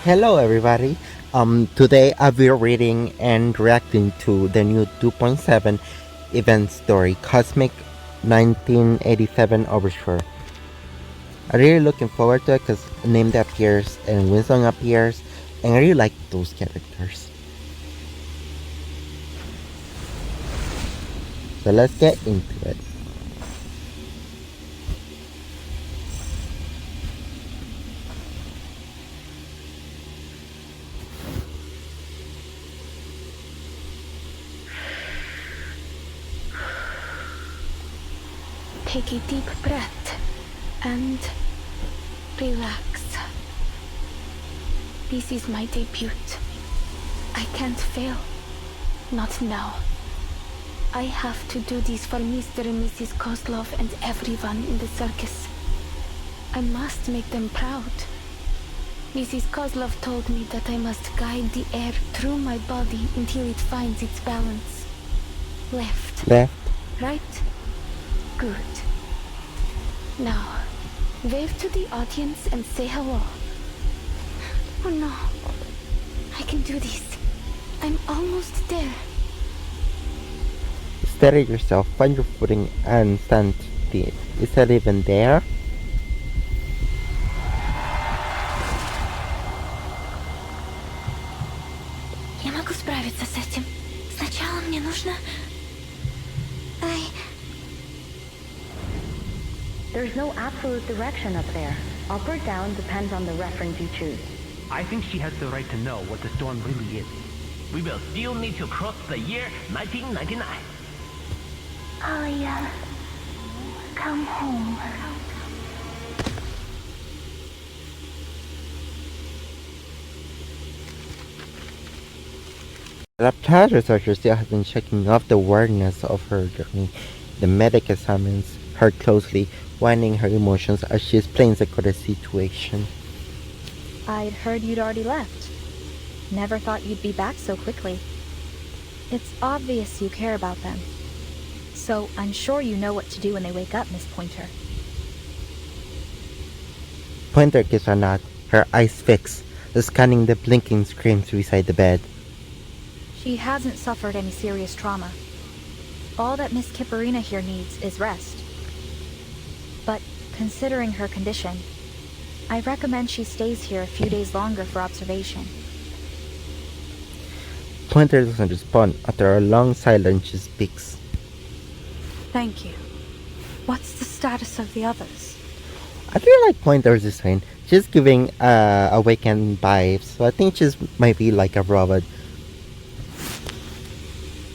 Hello everybody. Today I'll be reading and reacting to the new 2.7 event story, Cosmic 1987 Overture. I'm really looking forward to it because Named appears and Winston appears, and I really like those characters. So let's get into it. Take a deep breath and relax. This is my debut. I can't fail. Not now. I have to do this for Mr. and Mrs. Kozlov and everyone in the circus. I must make them proud. Mrs. Kozlov told me that I must guide the air through my body until it finds its balance. Left. Right? Good. Now, wave to the audience and say hello. Oh no. I can do this. I'm almost there. Steady yourself, find your footing, and stand still. Is that even there? Я могу справиться с этим. Сначала мне нужно... There's no absolute direction up there. Up or down depends on the reference you choose. I think she has the right to know what the storm really is. We will still need to cross the year 1999. Alia, come home. The lab researcher still has been checking off the awareness of her journey. The medic examines her closely, weighing her emotions as she explains the situation. I'd heard you'd already left. Never thought you'd be back so quickly. It's obvious you care about them. So I'm sure you know what to do when they wake up, Miss Pointer. Pointer gives a nod, her eyes fixed, scanning the blinking screens beside the bed. She hasn't suffered any serious trauma. All that Miss Kipperina here needs is rest. But considering her condition, I recommend she stays here a few days longer for observation. Pointer doesn't respond. After a long silence, she speaks. Thank you. What's the status of the others? I feel like Pointer is saying she's giving awakened vibes, so I think she's maybe like a robot.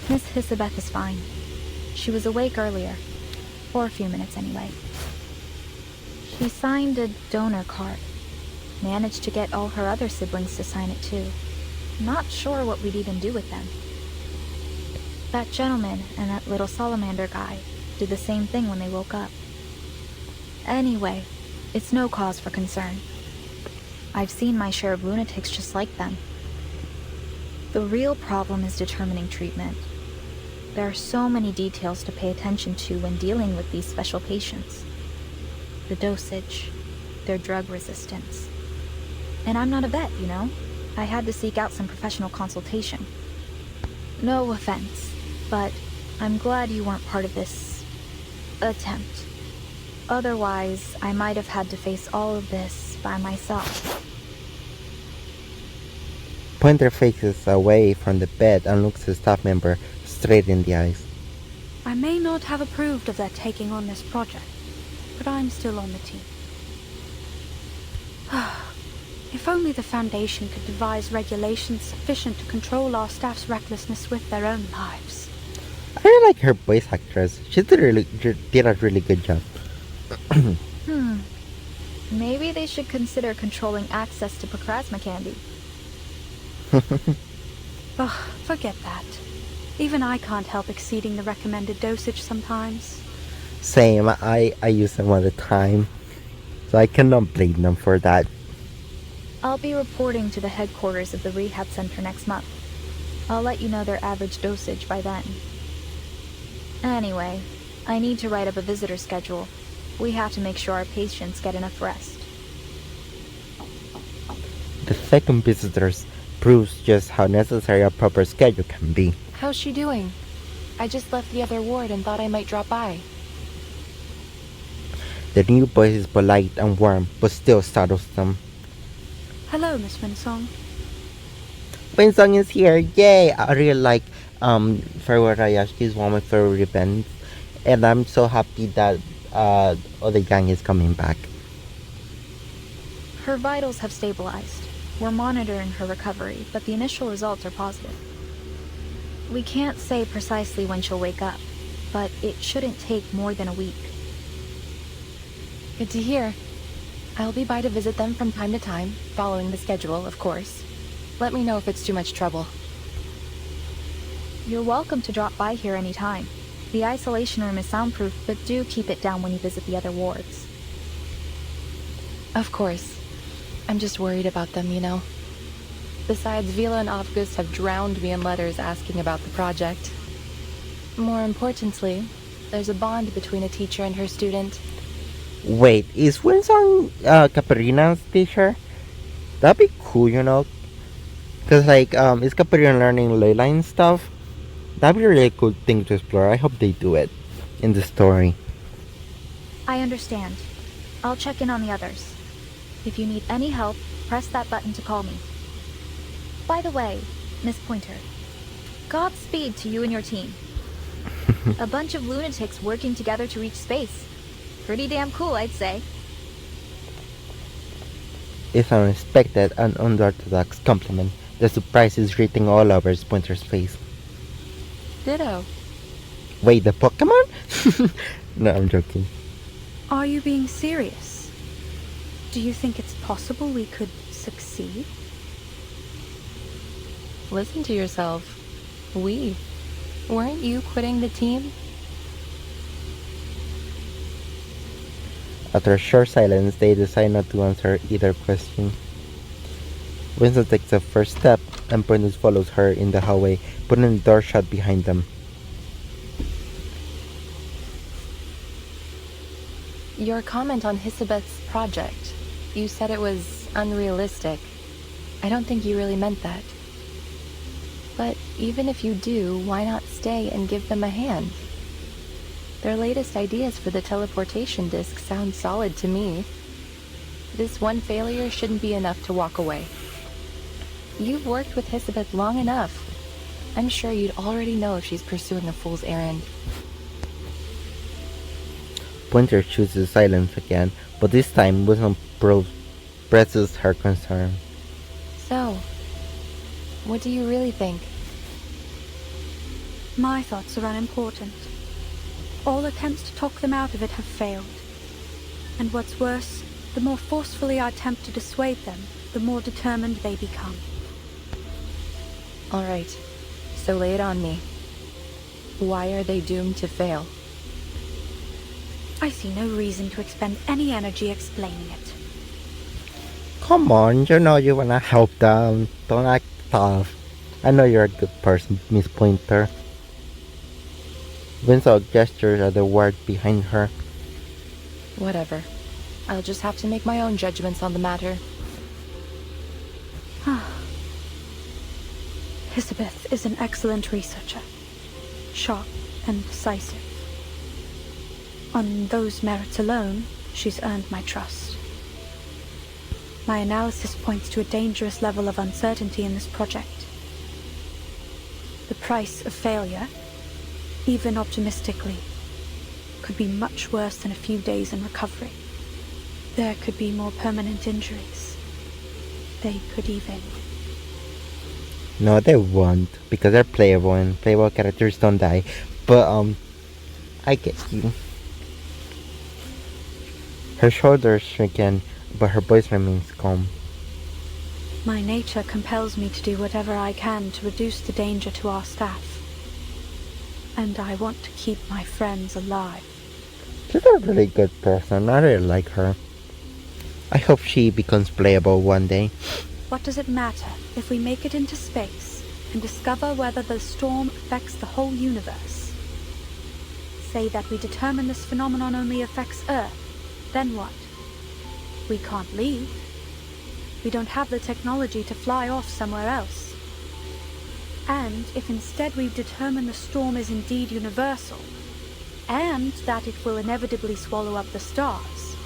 Miss Hisabeth is fine. She was awake earlier. For a few minutes anyway. She signed a donor card. Managed to get all her other siblings to sign it too. Not sure what we'd even do with them. That gentleman and that little salamander guy did the same thing when they woke up. Anyway, it's no cause for concern. I've seen my share of lunatics just like them. The real problem is determining treatment. There are so many details to pay attention to when dealing with these special patients. The dosage, their drug resistance. And I'm not a vet, you know? I had to seek out some professional consultation. No offense, but I'm glad you weren't part of this attempt. Otherwise, I might have had to face all of this by myself. Pointer faces away from the bed and looks the staff member straight in the eyes. I may not have approved of their taking on this project, but I'm still on the team. If only the Foundation could devise regulations sufficient to control our staff's recklessness with their own lives. I really like her voice actress. She did a really good job. Maybe they should consider controlling access to Plasma candy. Ugh, forget that. Even I can't help exceeding the recommended dosage sometimes. Same, I use them all the time, so I cannot blame them for that. I'll be reporting to the headquarters of the rehab center next month. I'll let you know their average dosage by then. Anyway, I need to write up a visitor schedule. We have to make sure our patients get enough rest. second visitors proves just how necessary a proper schedule can be. How's she doing? I just left the other ward and thought I might drop by. The new voice is polite and warm, but still startles them. Hello, Miss Winsong. Winsong is here, yay! I really like Farewell She's one of my favorite events, and I'm so happy that other gang is coming back. Her vitals have stabilized. We're monitoring her recovery, but the initial results are positive. We can't say precisely when she'll wake up, but it shouldn't take more than a week. Good to hear. I'll be by to visit them from time to time, following the schedule, of course. Let me know if it's too much trouble. You're welcome to drop by here anytime. The isolation room is soundproof, but do keep it down when you visit the other wards. Of course. I'm just worried about them, you know. Besides, Vila and August have drowned me in letters asking about the project. More importantly, there's a bond between a teacher and her student. Wait, is Winsong Caparina's teacher? That'd be cool, you know? Cause like, is Caparina learning ley line stuff? That'd be a really cool thing to explore. I hope they do it in the story. I understand. I'll check in on the others. If you need any help, press that button to call me. By the way, Miss Pointer, Godspeed to you and your team. A bunch of lunatics working together to reach space. Pretty damn cool, I'd say. It's an unexpected and unorthodox compliment. The surprise is written all over Pointer's face. Ditto. Wait, the Pokemon? No, I'm joking. Are you being serious? Do you think it's possible we could succeed? Listen to yourself. We. Weren't you quitting the team? After a short silence, they decide not to answer either question. Winston takes the first step, and Pointer follows her in the hallway, putting the door shut behind them. Your comment on Hisabeth's project. You said it was unrealistic. I don't think you really meant that. But even if you do, why not stay and give them a hand? Their latest ideas for the teleportation disc sound solid to me. This one failure shouldn't be enough to walk away. You've worked with Hisabeth long enough. I'm sure you'd already know if she's pursuing a fool's errand. Pointer chooses silence again, but this time Winston presses her concern. So, what do you really think? My thoughts are unimportant. All attempts to talk them out of it have failed. And what's worse, the more forcefully I attempt to dissuade them, the more determined they become. All right, so lay it on me. Why are they doomed to fail? I see no reason to expend any energy explaining it. Come on, you know you wanna help them. Don't act tough. I know you're a good person, Miss Pointer. Winston gestures at the ward behind her. Whatever. I'll just have to make my own judgments on the matter. Hisabeth is an excellent researcher. Sharp and decisive. On those merits alone, she's earned my trust. My analysis points to a dangerous level of uncertainty in this project. The price of failure, even optimistically, could be much worse than a few days in recovery. There could be more permanent injuries. They could even... No, they won't, because they're playable and playable characters don't die. But, I get you. Her shoulders shrink again, but her voice remains calm. My nature compels me to do whatever I can to reduce the danger to our staff. And I want to keep my friends alive. She's a really good person. I really like her. I hope she becomes playable one day. What does it matter if we make it into space and discover whether the storm affects the whole universe? Say that we determine this phenomenon only affects Earth. Then what? We can't leave. We don't have the technology to fly off somewhere else. And if instead we've determined the storm is indeed universal, and that it will inevitably swallow up the stars,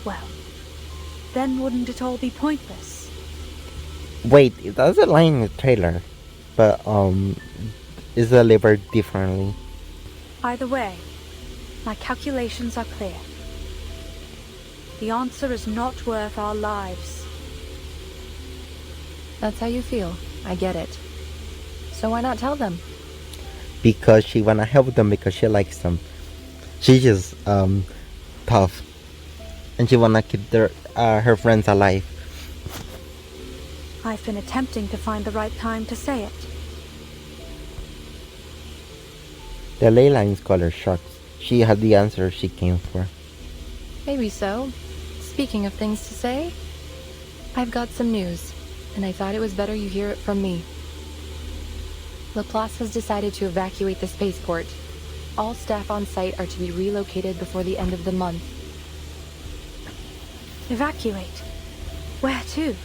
well, then wouldn't it all be pointless? Wait, it does a line in the trailer, but is delivered differently. Either way, my calculations are clear. The answer is not worth our lives. That's how you feel. I get it. So why not tell them? Because she wanna help them because she likes them. She's just tough, and she wanna keep her friends alive. I've been attempting to find the right time to say it. The ley line's color shocks. She had the answer she came for. Maybe so. Speaking of things to say, I've got some news, and I thought it was better you hear it from me. Laplace has decided to evacuate the spaceport. All staff on site are to be relocated before the end of the month. Evacuate? Where to?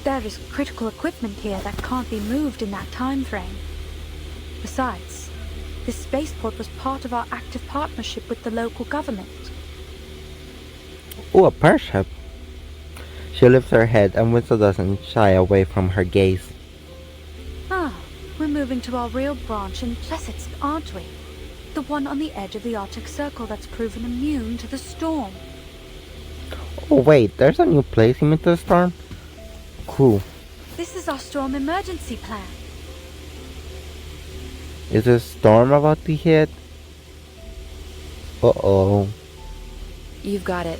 There is critical equipment here that can't be moved in that time frame. Besides, this spaceport was part of our active partnership with the local government. Oh, a partnership. She lifts her head and Winslow doesn't shy away from her gaze. Ah, we're moving to our real branch in Plesetsk, aren't we? The one on the edge of the Arctic Circle that's proven immune to the storm. Oh wait, there's a new place immune to the storm? Cool. This is our storm emergency plan. Is a storm about to hit? Uh-oh. You've got it.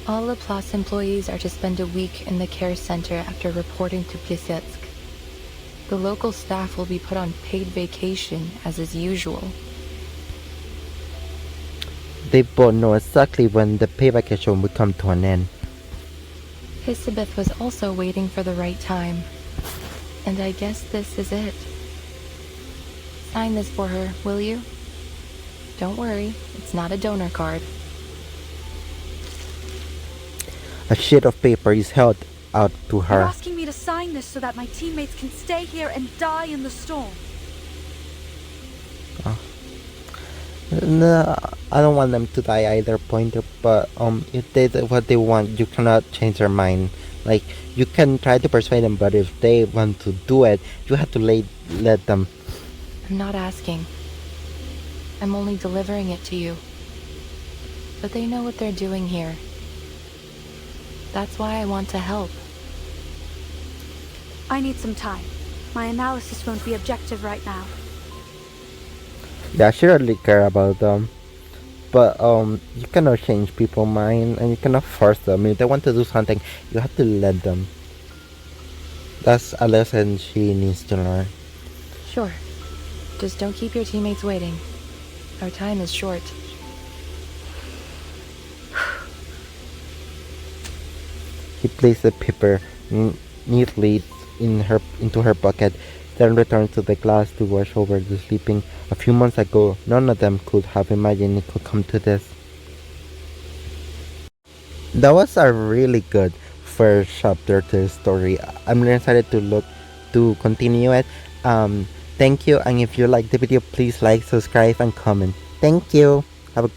All Laplace employees are to spend a week in the care center after reporting to Plesetsk. The local staff will be put on paid vacation, as is usual. They both know exactly when the pay vacation will come to an end. Elizabeth was also waiting for the right time. And I guess this is it. Sign this for her, will you? Don't worry, it's not a donor card. A sheet of paper is held out to You're her. asking me to sign this so that my teammates can stay here and die in the storm. No, I don't want them to die either, Pointer, but if they do what they want, you cannot change their mind. Like, you can try to persuade them, but if they want to do it, you have to let them. I'm not asking. I'm only delivering it to you. But they know what they're doing here. That's why I want to help. I need some time. My analysis won't be objective right now. Yeah, she really care about them. But you cannot change people's mind and you cannot force them. If they want to do something, you have to let them. That's a lesson she needs to learn. Sure. Just don't keep your teammates waiting. Our time is short. He placed the paper neatly into her bucket, then returned to the glass to wash over the sleeping. A few months ago, none of them could have imagined it could come to this. That was a really good first chapter to the story. I'm really excited to continue it. Thank you, and if you like the video, please like, subscribe, and comment. Thank you. Have a